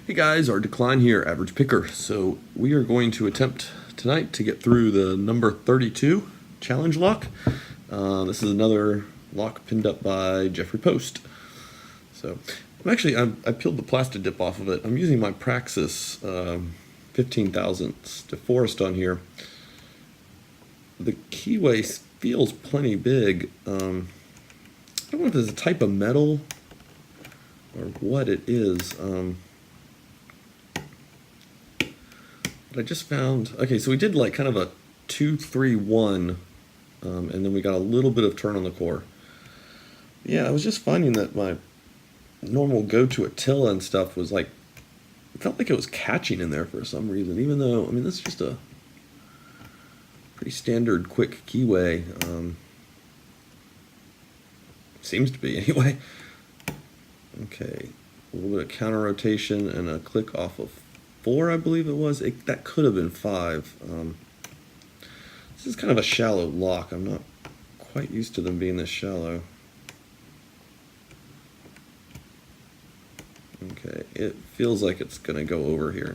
Hey guys, our decline here, average picker. So we are going to attempt tonight to get through the number 32 challenge lock. This is another lock pinned up by Jeffery Post. So I peeled the plastic dip off of it. I'm using my Praxis 15 thousandths DeForest on here. The keyway feels plenty big. I don't know if there's a type of metal or what it is. I just found, okay, so we did like kind of a 2-3-1, and then we got a little bit of turn on the core. Yeah, I was just finding that my normal go-to Attila and stuff was like, it felt like it was catching in there for some reason, even though, I mean, this is just a pretty standard quick keyway. Seems to be anyway. Okay, a little bit of counter rotation and a click off of 4, I believe it was. That could have been 5. This is kind of a shallow lock. I'm not quite used to them being this shallow. Okay, it feels like it's going to go over here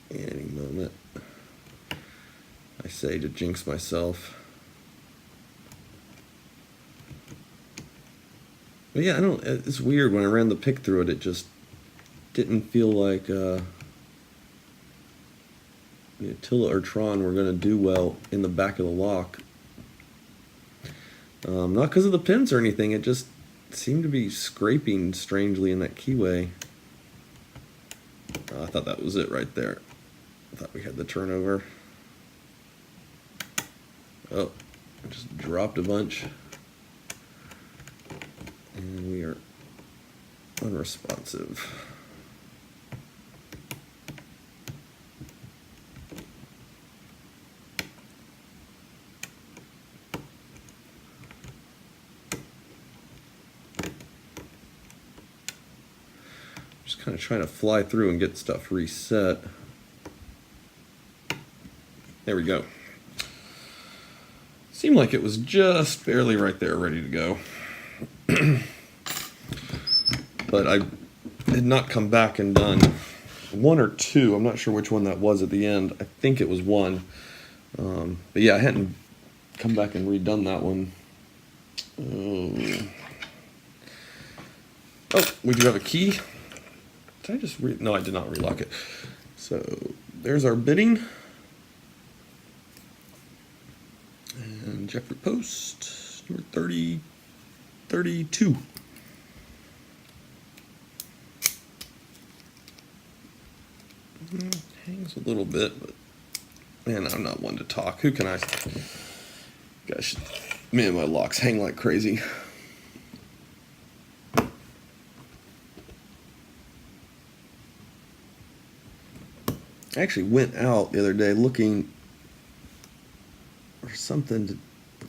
any moment. I say to jinx myself. But yeah, it's weird. When I ran the pick through it, it just didn't feel like the Attila or Tron were going to do well in the back of the lock. Not because of the pins or anything, it just seemed to be scraping strangely in that keyway. I thought that was it right there. I thought we had the turnover. Oh, I just dropped a bunch. And we are unresponsive. Just kind of trying to fly through and get stuff reset. There we go. Seemed like it was just barely right there, ready to go. But I had not come back and done 1 or 2. I'm not sure which one that was at the end. I think it was 1. But yeah, I hadn't come back and redone that one. Oh, we do have a key. Did I just no, I did not relock it. So there's our bidding. And Jeffery Post, number 32. Hangs a little bit, but man, I'm not one to talk. Who can I? Gosh, man, my locks hang like crazy. I actually went out the other day looking for something to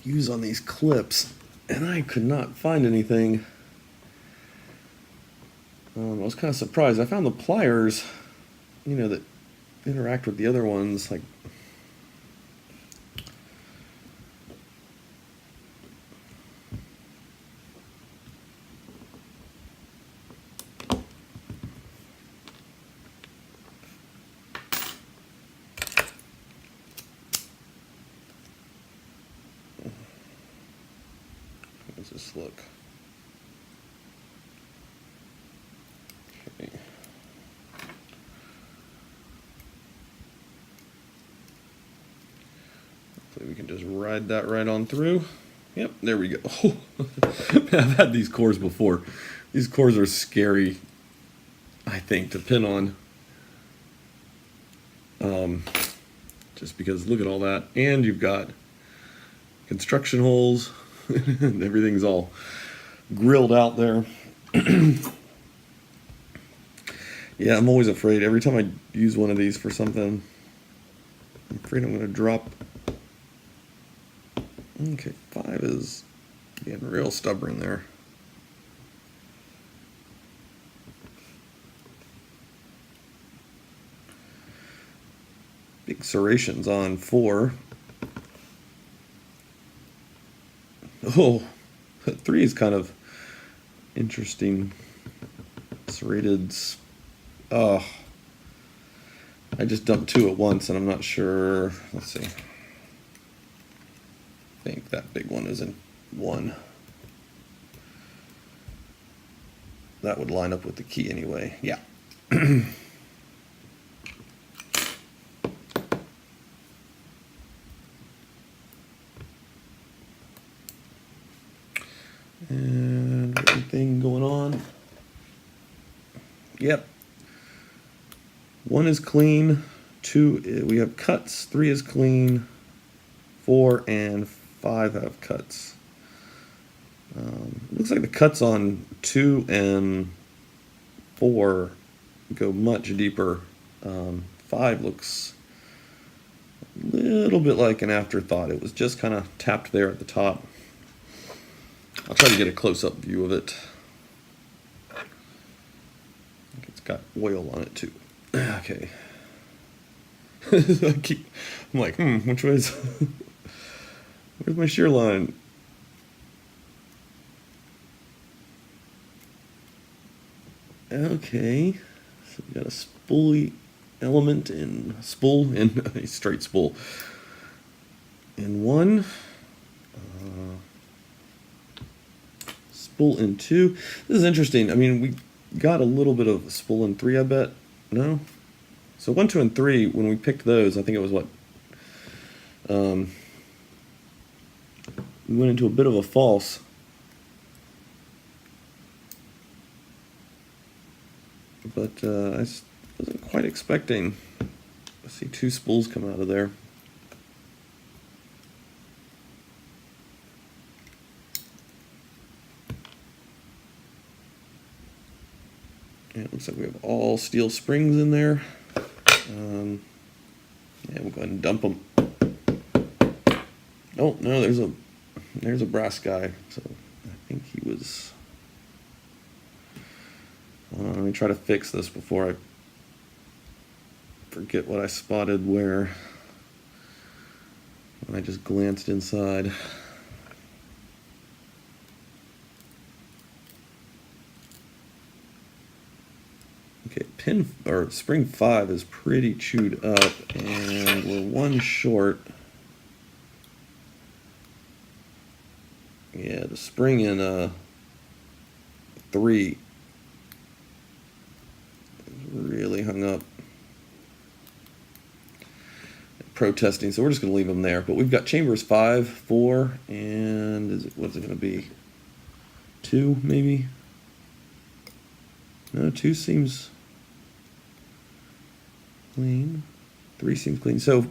use on these clips, and I could not find anything. I was kind of surprised. I found the pliers, you know, that interact with the other ones, like how does this look? Okay. Hopefully we can just ride that right on through. Yep, there we go. Oh, man, I've had these cores before. These cores are scary, I think, to pin on. Just because look at all that. And you've got construction holes. And everything's all grilled out there. Yeah, I'm always afraid. Every time I use one of these for something, I'm afraid I'm going to drop. Okay, 5 is getting real stubborn there. Big serrations on 4. Oh, 3 is kind of interesting. Serrated Oh, I just dumped 2 at once, and I'm not sure. Let's see. I think that big one is in 1. That would line up with the key anyway. Yeah. And anything going on? Yep. 1 is clean. 2, we have cuts. 3 is clean. 4 and 5 have cuts. Looks like the cuts on 2 and 4 go much deeper. 5 looks a little bit like an afterthought. It was just kind of tapped there at the top. I'll try to get a close-up view of it. I think it's got oil on it too. Okay. I'm like, which way is... Where's my shear line? Okay, so we got a spoolie element in spool in a straight spool in 1, spool in 2. This is interesting. I mean, we got a little bit of spool in 3, I bet. No, so 1, 2, and 3. When we picked those, I think it was what. We went into a bit of a false. But I wasn't quite expecting to see 2 spools come out of there. And it looks like we have all steel springs in there. Yeah, we'll go ahead and dump them. Oh no, there's a brass guy. So I think he was. Let me try to fix this before I forget what I spotted where when I just glanced inside. Okay, spring 5 is pretty chewed up, and we're 1 short. Yeah, the spring in 3 really hung up protesting, so we're just going to leave them there. But we've got chambers 5, 4, and what's it going to be? 2 maybe? No, 2 seems clean. 3 seems clean. So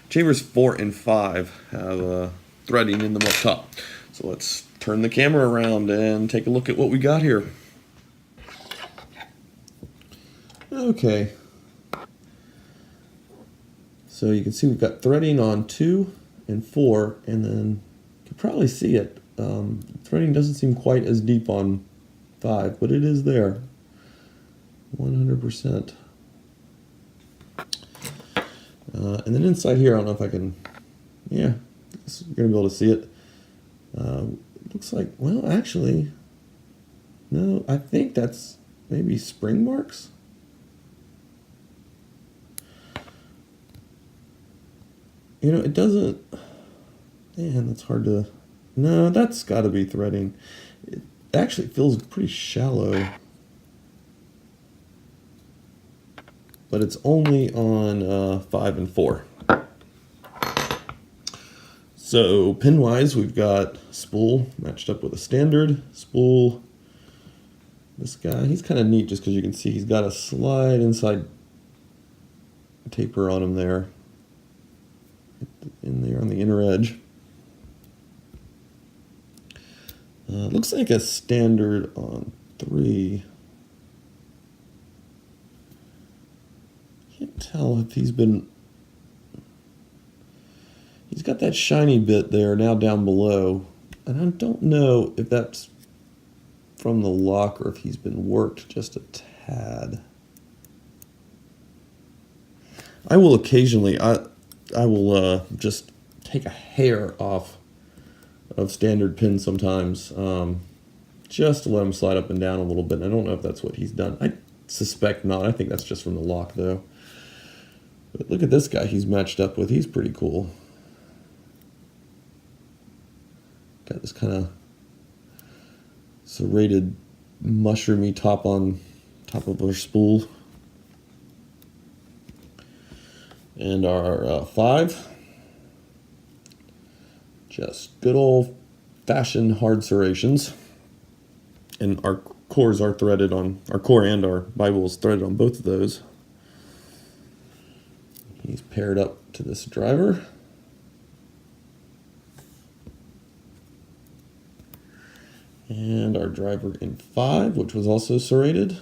chambers 4 and 5 have threading in them up top. So let's turn the camera around and take a look at what we got here. Okay, so you can see we've got threading on 2 and 4, and then you can probably see it. Threading doesn't seem quite as deep on 5, but it is there, 100%. And then inside here, I don't know if I can, yeah, I guess you're going to be able to see it. Looks like, well, actually, no, I think that's maybe spring marks. You know, it doesn't, man, that's hard to, no, that's got to be threading. It actually feels pretty shallow. But it's only on 5 and 4. So pin-wise, we've got spool matched up with a standard spool. This guy, he's kind of neat just because you can see he's got a slide inside taper on him there. In there on the inner edge. Looks like a standard on 3. Can't tell if he's got that shiny bit there now down below, and I don't know if that's from the lock or if he's been worked just a tad. I will occasionally, I will just take a hair off of standard pins sometimes, just to let them slide up and down a little bit. And I don't know if that's what he's done. suspect not. I think that's just from the lock, though. But look at this guy he's matched up with. He's pretty cool. Got this kind of serrated, mushroomy top on top of our spool. And our 5. Just good old-fashioned hard serrations. And our cores are threaded on, our core and our Bible is threaded on both of those. He's paired up to this driver. And our driver in 5, which was also serrated.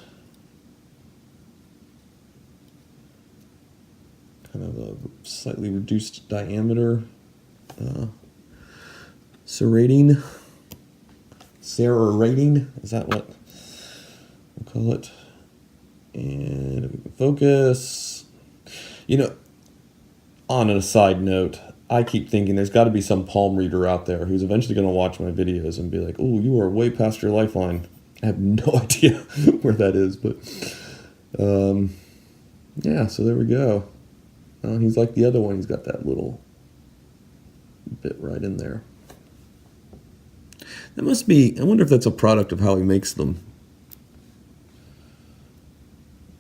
Kind of a slightly reduced diameter serrating. Serrating, is that what we'll call it? And if we can focus. You know, on a side note, I keep thinking there's got to be some palm reader out there who's eventually going to watch my videos and be like, oh, you are way past your lifeline. I have no idea where that is, but yeah, so there we go. He's like the other one. He's got that little bit right in there. That must be, I wonder if that's a product of how he makes them.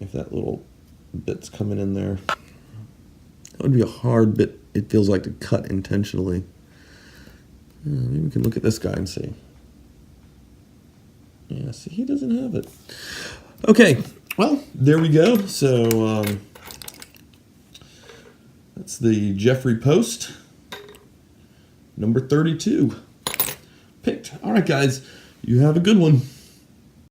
If that little bit's coming in there. That would be a hard bit, it feels like, to cut intentionally. Maybe we can look at this guy and see. Yeah, see, he doesn't have it. Okay, well, there we go. So, that's the Jeffery Post, number 32. Picked. All right, guys, you have a good one.